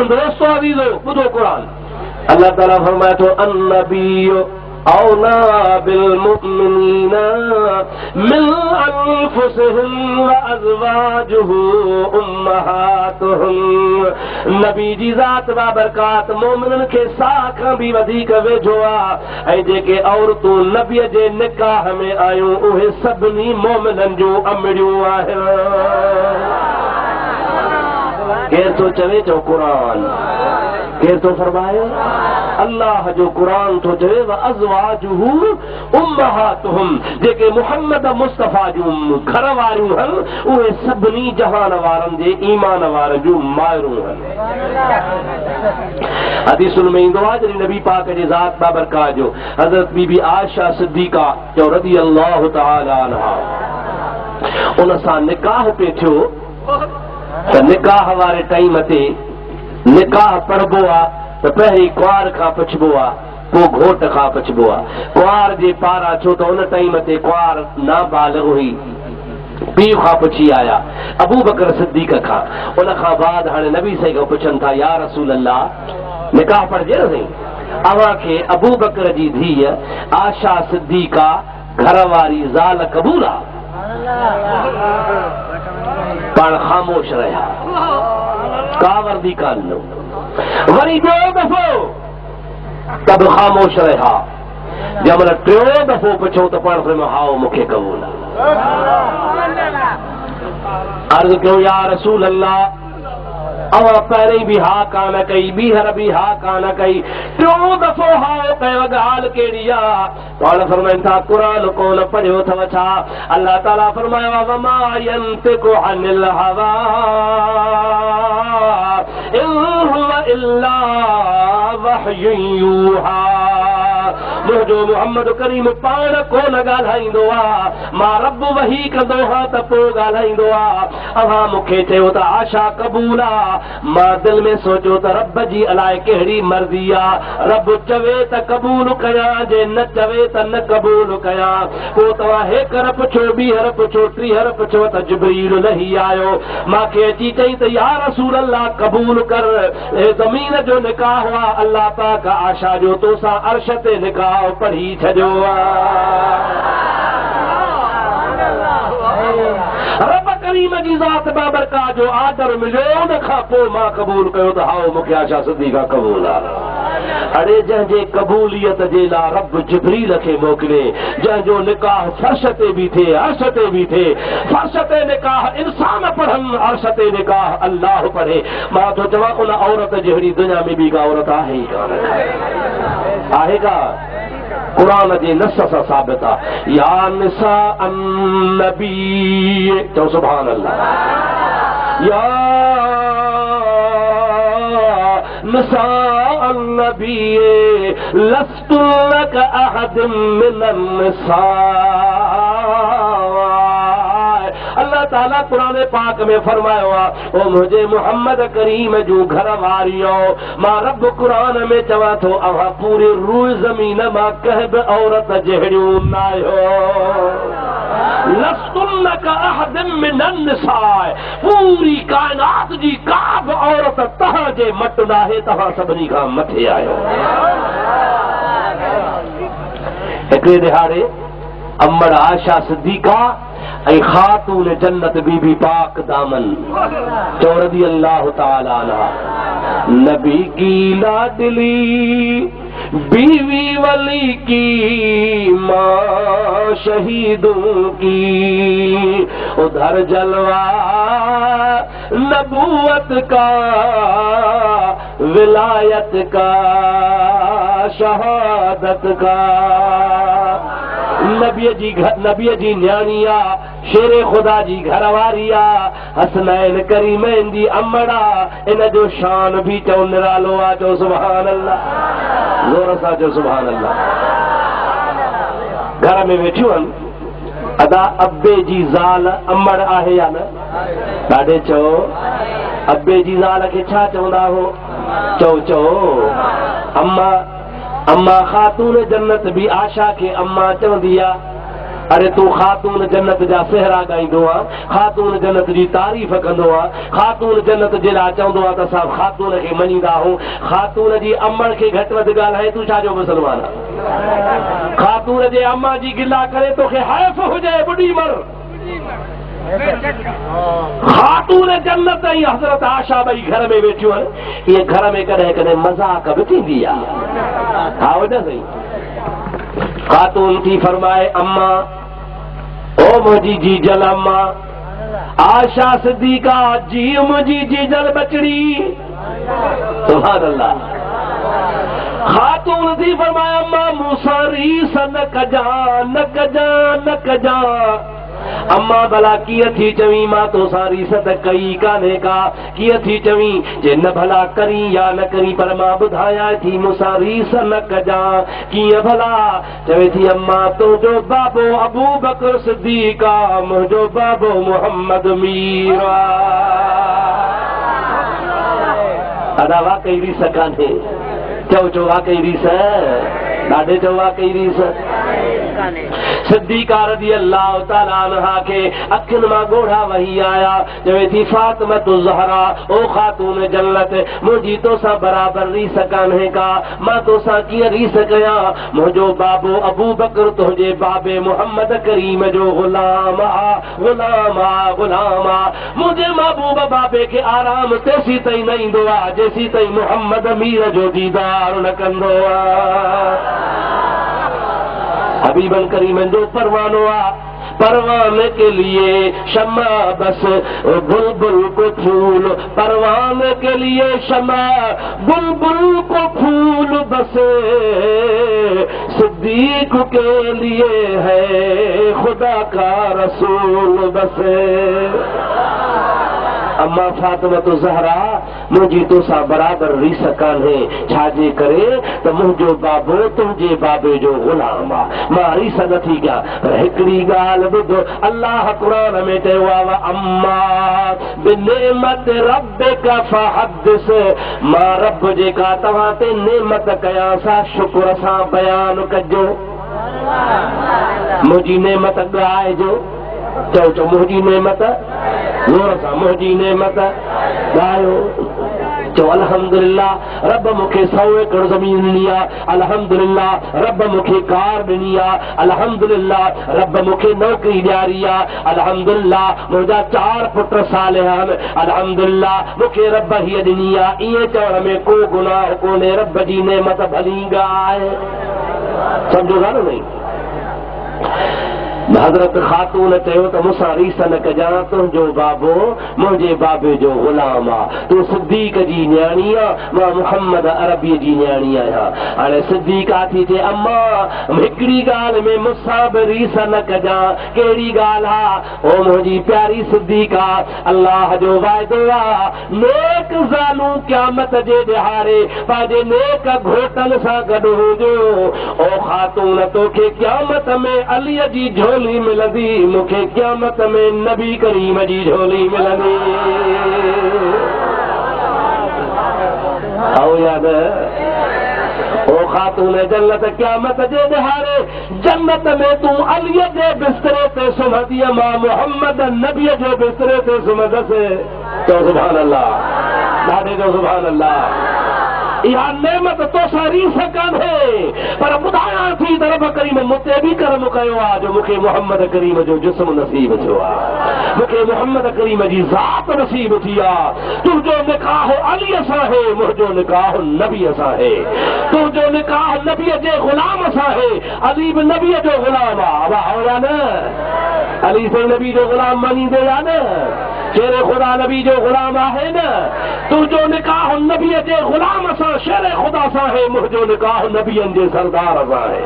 दोस्तों अजीजो ॿुधो कुरान अल्लाह ताला फरमाए थो अन्नबियो औला बिलमुमिनीना मिन अनफुसिहिम व अज़वाजुहु उम्महातुहुम नबी जी ज़ात बाबरकात मोमिनन खे साह खां बि वधीक वेझो आहे ऐं जेके औरतूं नबीअ जे निकाह में आयूं उहे सभिनी मोमिनन जूं अमड़ियूं आहिनि केर तो चवे चो कुरान केर तो फरमाए अल्लाह जो कुरान तो चवे व अज़वाजुहु उम्महातुहुम जेके मुहम्मद मुस्तफा जूं घर वारियूं हन उहे सभिनी जहान वारनि जे ईमान वारनि जूं मायरूं हन हदीसुल में ईंदो आहे जॾहिं नबी पाक जे ज़ात बाबरकात जो हज़रत बीबी आयशा सिद्दीक़ा जो रज़ी अल्लाह तआला अन्हा उन सां निकाह पे थियो त निकाह वारे टाइम ते निकाह पढ़बो आहे त पहिरीं कुंवार खां पुछबो आहे पोइ घोट खां पुछबो आहे कुंवार जे पारां छो त उन टाइम ते कुंवार नाबालिग हुई पीउ खां पुछी आया अबू बकर सिद्दीक़ खां उन खां बाद हाणे नबी साईं खां पुछनि था या रसूल अल्लाह निकाह पढ़जे न साईं अव्हां खे अबू बकर जी धीअ आशा सिद्दीक़ा घर वारी ज़ाल क़बूल आहे पाण ख़ामोश रहिया का वर्दी कान वरी ॿियो दफ़ो तब ख़ामोश रहिया जंहिं महिल टियों दफ़ो पुछो त पाण फरमायो हाओ मूंखे क़बूल आहे अर्ज़ कयो या रसूल अल्लाह अवां पहिरीं बि हा कान कई ॿीहर बि हा कान कई टियों दफ़ो हाओ कयो ॻाल्हि कहिड़ी आहे पाण फरमाइनि था क़ुरान कोन पढ़ियो अथव छा अल्लाह ताला फरमायो आहे वमा यंतिकु अनिल हवा इन हुव इल्ला वहयुन यूहा मुंहिंजो मुहम्मद करीम पाण कोन ॻाल्हाईंदो आहे मां रब वही कंदो हा त पोइ ॻाल्हाईंदो आहे अव्हां मूंखे चयो त आशा क़बूल आहे मां दिलि में सोचियो त रब जी अलाए कहिड़ी मर्ज़ी आहे रब चवे त क़बूल कयां जे न चवे त न क़बूल कयां पोइ तव्हां हेकर पुछो ॿीहर पुछो टीहर पुछो त जिब्रील लही आयो मूंखे अची चई त या रसूल अल्लाह क़बूल कर हे ज़मीन जो निकाह आहे अल्लाह पाक आशा जो तोसां अर्श ते निकाह पढ़ी छॾियो रब करीम जी ज़ात बाबरकात जो आदर मिलियो उन खां पोइ मां क़बूल कयो त हाओ मूंखे आशा सिद्दीक़ा क़बूल आहे अड़े जंहिंजे क़बूलियत जे लाइ रब जिब्रील खे मोकिले जंहिंजो निकाह फर्श ते बि थिए अर्श ते बि थिए फर्श ते निकाह इंसान पढ़नि अर्श ते निकाह अल्लाह पढ़े मां थो चवां उन औरत जहिड़ी दुनिया में ॿी का औरत आहे ई कान आहे का कुरान जे नस सां साबित आहे या निसा अन्नबी चओ सुभान अल्लाह या निसा अन्नबी लस्तुन कअहदिम मिनन निसा अल्लाह ताला कुरान पाक में फरमायो आहे ओ मुंहिंजे मुहम्मद करीम जूं घर वारियो मां रब कुरान में चवां थो अव्हां पूरी रूह ज़मीन मां कंहिं बि औरत जहिड़ियूं न आहियो लस्तुन कअहदिम मिनन निसाए पूरी काइनात जी का बि औरत तव्हां जे मट न आहे तव्हां सभिनी खां मथे आहियो हिकिड़े दिहाड़े अम्मड़ आशा सिद्दीक़ा ऐं ख़ातून जन्नत बीबी पाक दामन चो रज़ी अल्लाह ताला अन्हा नबी की लाडली बीवी वली की माँ शहीदों की उधर जलवा नबूवत का विलायत का शहादत का नबीअ जी न्याणिया शेरे खुदा जी घरवारी हसनैन करीमैन जी अमड़ा इन जो शान भी चो निरालो आ चो सुभान अल्लाह ज़ोर सां चो सुभान अल्लाह घर में वेठियूं आहिनि अदा अब्बे जी ज़ाल अमड़ आहे या न ॾाढे चओ अब्बे जी ज़ाल खे छा चवंदा हो चओ अम्मा अम्मा ख़ातून जन्नत भी आशा के अम्मा चवंदी आहे अरे तू ख़ातून जन्नत जा सेहरा ॻाईंदो आहे, ख़ातून जन्नत जी तारीफ़ कंदो आहे, ख़ातून जन्नत जे लाइ चवंदो आहे त असां ख़ातून खे मञींदा आहियूं। ख़ातून जी अमड़ खे घटि वधि ॻाल्हाए तूं छाजो मुसलमान आहे? ख़ातून जे अम्मा जी गिला करे तोखे हैफ़ हुजे बुढ़ी मर। ख़ातून जन्नत ऐं हज़रत आशा ॿई घर में वेठियूं आहिनि। इहे घर में कॾहिं कॾहिं मज़ाक बि थींदी आहे। हा वॾा सही ख़ातून थी फरमाए अम्मा ओ मुंहिंजी जीजल अम्मा आशा सिद्दीका जी मुंहिंजी जीजल बचड़ी सुभान अल्लाह। ख़ातून थी फरमाए अम्मा मूंसां रीस न कजा न कजा न कजा। अम्मा भला कीअं थी चवीं मां तोसां रीस त कई कान्हे का, कीअं थी चवीं जे न भला करी या न करी पर मां ॿुधायां थी मूंसां रीस न कजा। कीअं भला? चवे थी अम्मा तुंहिंजो बाबो अबू बकर सिद्दीक़ आहे, मुंहिंजो बाबो मोहम्मद मीर अदा वाकई रीस कान्हे। चओ चओ वाकई रीस ॾाढे चओ वाकई रीस। सिद्दीक़ा रज़ी अल्लाह ताला अन्हा के अखियुनि मां ॻोढ़ा वही आया। चवे थी फातिमतु ज़हरा ओ ख़ातून जन्नत मुंहिंजी तोसां बराबरि रीस कान्हे का, मां तोसां कीअं रीस कयां? मुंहिंजो बाबो अबू बकर तुंहिंजे बाबे मोहम्मद करीम जो ग़ुलाम आ ग़ुलाम आ ग़ुलाम आ। मुंहिंजे महबूब बाबे खे आराम तेसीं ताईं न ईंदो आहे जेसीं ताईं मोहम्मद मीर जो दीदार न कंदो आहे। हबीबन करीमन जो परवानो आ, परवाने के लिए शमा बस बुलबुल को फूल, परवाने के लिए शमा बुलबुल को फूल बसे, सिद्दीक के लिए है खुदा का रसूल बसे। अम्मा फातिमतु ज़हरा मुंहिंजी तोसां बराबरि रीस कान्हे छाजे करे त मुंहिंजो बाबो तुंहिंजे बाबे जो ग़ुलाम आहे, मां रीस नथी कयां। पर हिकिड़ी ॻाल्हि ॿुधो, अल्लाह क़ुरान में चयो आहे अम्मा बिनेमत रब्बिका फहदिस, मां रब जेका तव्हां ते नेमत कयां सा शुक्र सां बयानु कजो। मुंहिंजी नेमत ॻाइजो। चओ चओ मुंहिंजी नेमत ज़ोर सां मुंहिंजी नेमत ॻायो। चओ अल्हम्दुलिल्लाह रब मूंखे 100 एकड़ ज़मीन ॾिनी आहे, अल्हम्दुलिल्लाह रब मूंखे कार ॾिनी आहे, अल्हम्दुलिल्लाह रब मूंखे नौकरी ॾियारी आहे, अल्हम्दुलिल्लाह मुंहिंजा 4 पुट सालिह आहिनि, अल्हम्दुलिल्लाह मूंखे रब हीअ ॾिनी आहे। ईअं चवण में को गुनाह कोन्हे, रब जी नेमत भली ॻाल्हि आहे। सम्झो था न? हज़रत ख़ातून चयो त मूंसां रीस न कजां, तुंहिंजो बाबो मुंहिंजे बाबे जो ग़ुलाम आहे, तूं सिद्दीक़ जी न्याणी आहे, मां मुहम्मद अरबीअ जी न्याणी आहियां। हाणे सिद्दीक़ा थी चए अम्मा हिकिड़ी ॻाल्हि में मूंसां बि रीस न कजां। कहिड़ी ॻाल्हि आहे? ओ मुंहिंजी प्यारी सिद्दीक़ा अल्लाह जो वाइदो आहे नेक ज़ालूं क़यामत जे ॾिहारे पंहिंजे नेक घोटनि सां गॾु हुजो। ओ ख़ातून तोखे क़यामत में अलीअ जी झोली मिलंदी, मूंखे क़यामत में नबी करीम जी झोली मिलंदी। आओ याद ओ ख़ातून जन्नत क़यामत जे ॾिहारे जन्नत में तूं अलीअ जे बिस्तरे ते सुम्हंदीअ, मां मोहम्मद नबीअ जो बिस्तरे ते सुम्हंदसि। तो सुभान अल्लाह ॾाढे जो सुभान अल्लाह। इहा नेमत तोसां रीस कान्हे, पर ॿुधायां थी त रब करीम मूंते बि करम कयो आहे जो मूंखे मोहम्मद करीम जो जिस्म नसीब थियो आहे, मूंखे मोहम्मद करीम जी ज़ात नसीब थी आहे। तुंहिंजो निकाह अलीअ सां आहे, मुंहिंजो निकाह नबीअ सां आहे। तुंहिंजो निकाह नबीअ जे ग़ुलाम सां आहे, अली बि नबीअ जो ग़ुलाम आहे। वाह या न? अली से नबी जो ग़ुलाम मञींदे या न? शेर ख़ुदा नबी जो ग़ुलाम आहे न? तुंहिंजो निकाह नबीअ जे ग़ुलाम सां शेर ख़ुदा सां आहे, मुंहिंजो निकाह नबीअनि जे सरदार सां आहे।